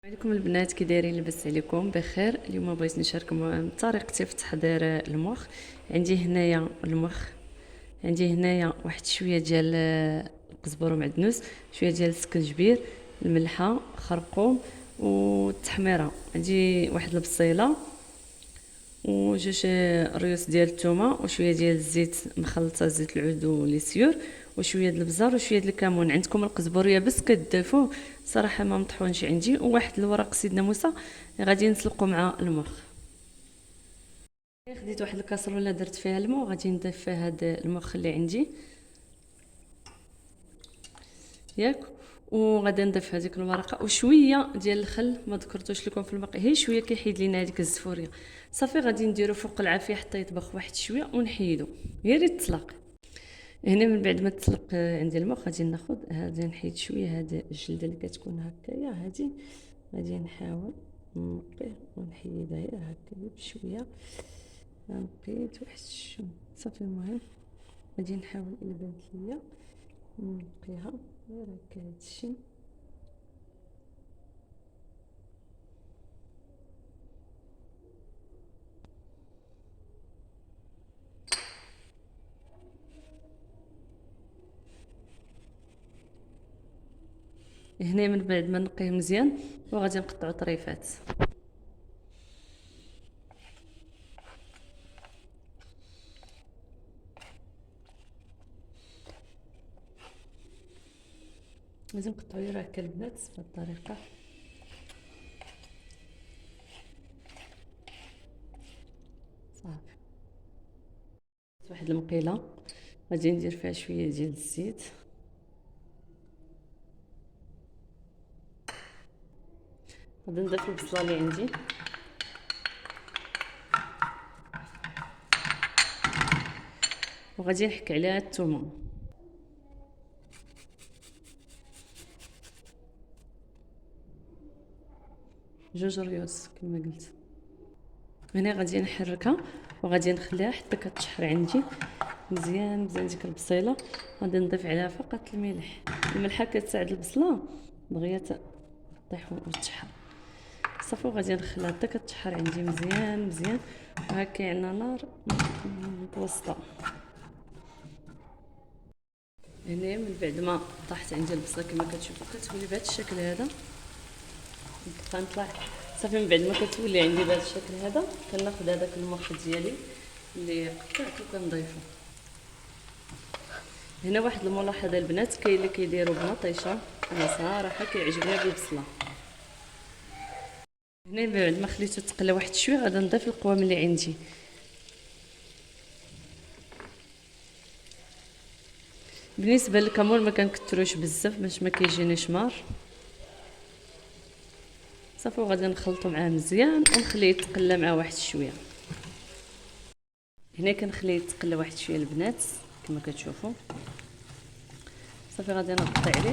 عليكم البنات، كي دايرين؟ لاباس عليكم؟ بخير. اليوم بغيت نشارككم طريقتي في تحضير المخ. عندي هنايا المخ، عندي هنايا واحد شويه ديال القزبر ومعدنوس، شويه ديال السكنجبير، الملحه، خرقوم والتحميره. عندي واحد البصيله وجوج ريوس ديال الثومه وشويه ديال الزيت مخلطه، زيت العود وليسيور، وشويه ديال البزار وشويه ديال الكمون. عندكم القزبر يابس كتضيفوه، صراحه ما مطحونش عندي. وواحد الورق سيدنا موسى غادي نسلقو مع المخ. خديت واحد الكاسرونه درت فيها الماء وغادي نضيف فيها هاد المخ اللي عندي ياك، وغادي نضيف هذيك الورقه وشويه ديال الخل، ما ذكرتوش لكم في الماء، هي شويه كيحيد لينا هذيك الزفوريه. صافي غادي نديرو فوق العافيه حتى يطبخ واحد شويه ونحيدو، يا ريت تطلق. هنا من بعد ما تسلق عندي المخ غادي ناخذ هذا، نحيد شويه هذا الجلده اللي كتكون هكايا، هذه غادي نحاول نقيه ونحيدها غير هكايا بشويه، نقيت واحد صافي. المهم غادي نحاول الا بانت ليا نقيها غير هكا هادشي. هنا من بعد ما نقيه مزيان وغادي نقطعو طريفات. غادي نقطعو غير هكا البنات بهاد الطريقه. صافي، واحد المقيله غادي ندير فيها شويه ديال الزيت، غادي نضيف البصله اللي عندي، وغادي نحك عليها الثومه، جوج ريوس كما قلت. هنا غادي نحركها وغادي نخليها حتى كتشحر عندي مزيان مزيان ديك البصيله. غادي نضيف عليها فقط الملح، الملحه كتساعد البصله دغيا طيح وتشحر. صافي غادي نخليها حتى كتشحر عندي مزيان مزيان، وهكا عندنا نار متوسطه. هنا من بعد ما طاحت عندي البصله كما كتشوفوا كتولي بهذا الشكل هذا، نبقى نطلع. صافي من بعد ما كتولي عندي بهذا الشكل هذا كناخذ هذاك المخ ديالي اللي قطعته وكنضيفو. هنا واحد الملاحظه البنات، كاين اللي كيديروا بمطيشه، انا صراحه كيعجبني بالبصله. هنا بعد ما خليته تقلى واحد شويه غادي نضيف القوام اللي عندي. بالنسبه للكمون ما كنكثروش بزاف باش ما كيجينيش مار. صافي وغادي نخلطو معاه مزيان ونخليه يتقلى معاه واحد شويه. هنا كنخليه يتقلى واحد شويه البنات كما كتشوفوا. صافي غادي نغطي عليه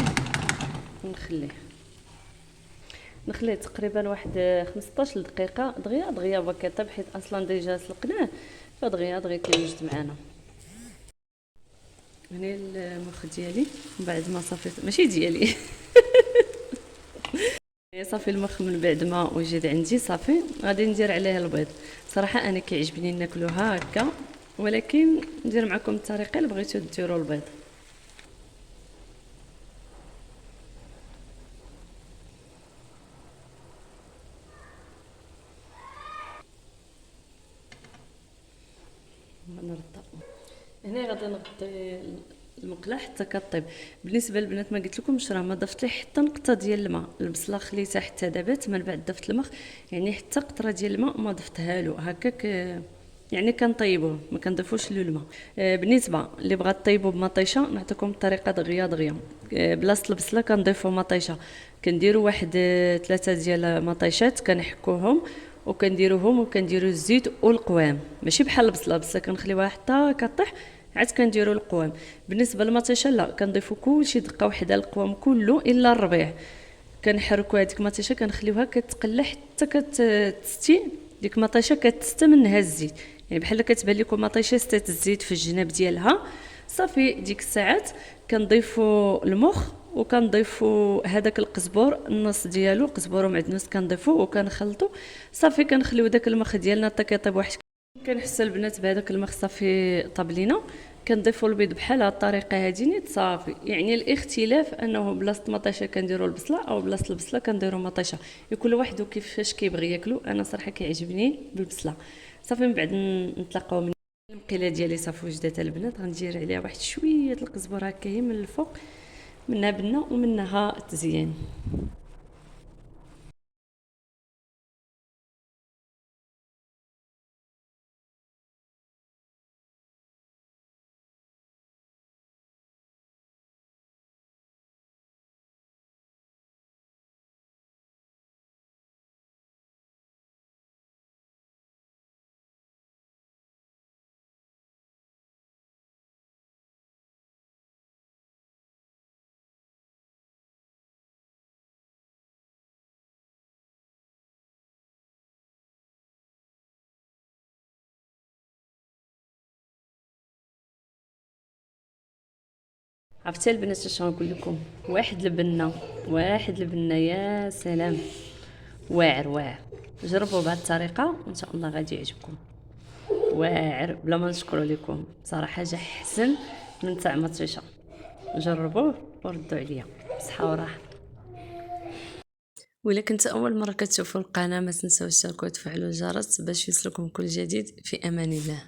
ونخليه تقريبا واحد 15 دقيقه، دغيا دغيا هو كيطيب حيت اصلا ديجا سلقناه، فدغيا كيوجد معنا. هنا المخ ديالي بعد ما صافي ماشي ديالي صافي المخ من بعد ما وجد عندي صافي غادي ندير عليه البيض. صراحه انا كيعجبني ناكلوها هكا، ولكن ندير معكم الطريقه اللي بغيتو ديروا البيض. نرطب. هنا غادي نغطي المقله حتى كطيب. بالنسبه للبنات ما قلت لكمش راه ما ضفت ليه حتى نقطه ديال الماء، البصله خليتها حتى دابت، من بعد ضفت المخ، يعني حتى قطره ديال الماء ما ضفتها له. هكاك يعني كنطيبوه ما كنضيفوش له الماء. بالنسبه اللي بغات طيبو بمطيشه نعطيكم الطريقه دغيا دغيا. بلاصه البصله كنضيفوا مطيشه، كنديروا واحد 3 ديال مطيشات كنحكوهم وكنديروهم وكنديروا الزيت والقوام، ماشي بحال البصله كنخليوها حتى كطيح عاد كنديروا القوام. بالنسبه للمطيشه لا، كنضيفوا كلشي دقه واحده القوام كله الا الربيع. كنحركوا هذيك المطيشه كنخليوها كتقلى حتى كتستي ديك المطيشه كتستى منها الزيت، يعني بحال كتبان لكم مطيشه ستات الزيت في الجناب ديالها. صافي ديك الساعات كنضيفوا المخ وكنضيفوا هذاك القزبور النص ديالو، قزبور ومعدنوس كنضيفوه وكنخلطوا صافي. كنخليو داك المخ ديالنا حتى كيطيب واحد. كنحسوا البنات بهذاك المخ صافي طاب لينا، كنضيفوا البيض بحال هاد الطريقه هادي نيت صافي. يعني الاختلاف انه بلاصه مطيشه كنديروا البصله، او بلاصه البصله كنديروا مطيشه، كل واحد وكيفاش كيبغي ياكلو. انا صراحه كيعجبني بالبصله. صافي من بعد نطلقوا من المقيله ديالي صافي وجدات البنات. غندير عليها واحد شويه القزبر هكا من الفوق، منها بنه ومنها تزيين. عرفتي البنات شنو نقول لكم؟ واحد البنه يا سلام، واعر واعر. جربوا بهذه الطريقه وان شاء الله غادي يعجبكم. واعر بلا ما نشكروا لكم صراحه، جا احسن من تاع مطيشه. جربوه وردوا عليا بصحه وراحه. وإلا كنت اول مره كتشوفوا القناه ما تنساوش تشاركوا وتفعلوا الجرس باش يوصلكم كل جديد. في امان الله.